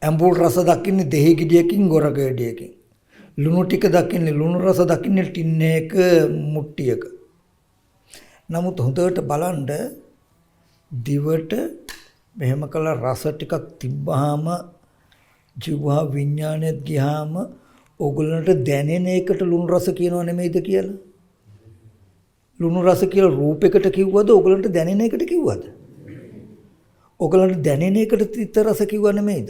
ඇඹුල් රස දකින්නේ දෙහි ගෙඩියකින් ගොරක ගෙඩියකින්. ලුණු ටික දකින්නේ ලුණු රස දකින්නේ ටින් එක මුට්ටියක. නමුත් හොඳට බලන්න දිවට මෙහෙම කළා රස ටිකක් තිබ්බහම ජීවා විඥානයත් ගියාම ඕගොල්ලන්ට දැනෙන එකට ලුණු රස කියනව නෙමෙයිද කියලා? ලුණු රස කියලා රූපයකට කිව්වද ඕගොල්ලන්ට දැනෙන එකට කිව්වද? ඕගොල්ලන්ට දැනෙන එකට තිත්ත රස කිව්ව නෙමෙයිද?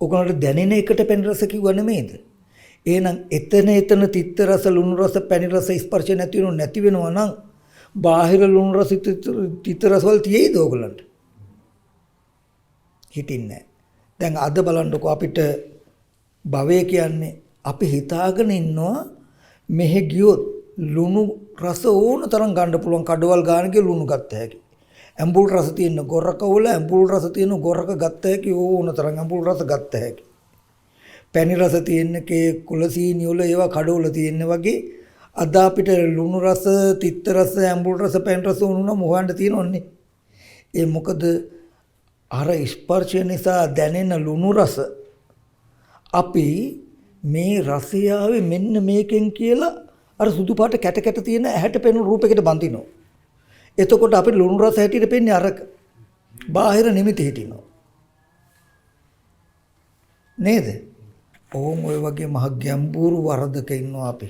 ඕගොල්ලන්ට දැනෙන එකට පැණි රස කිව්ව නෙමෙයිද? එහෙනම් එතන තිත්ත රස ලුණු රස පැණි රස ස්පර්ශ නැති වෙනවා නම් බාහිර ලුණු රස තිත්ත රස වල තියෙයිද ඕගොල්ලන්ට? හිටින්නේ. දැන් අද බලන්නකෝ අපිට භවය කියන්නේ අපි හිතාගෙන ඉන්නවා මෙහෙ ගියොත් ලුණු රස ඕන තරම් ගන්න පුළුවන් කඩවල් ගානගේ ලුණු ගත්ත හැකි. ඇඹුල් රස තියෙන ගොරක වල ඇඹුල් රස තියෙන ගොරක ගත්ත හැකි ඕන තරම් ඇඹුල් රස ගත්ත හැකි. පැණි රස තියෙනකේ කුලසීනි වල ඒවා කඩවල තියෙන වගේ අද අපිට ලුණු රස, තිත්ත රස, ඇඹුල් රස, පැණි රස උනුනම හොයන්න තියෙනවන්නේ. ඒ මොකද අර ස්පර්ශය නිසා දැනෙන ලුණු රස අපි මේ රසය ආවේ මෙන්න මේකෙන් කියලා අර සුදු පාට කැට තියෙන ඇහැට පෙනුණු රූපයකට බඳිනවා. එතකොට අපිට ලුණු රස හැටියට පෙන්නේ අරක. බාහිර නිමිති හිටිනවා. නේද? ඕම් ඔය වගේ මහ ගැඹුරු වරදක ඉන්නවා අපි.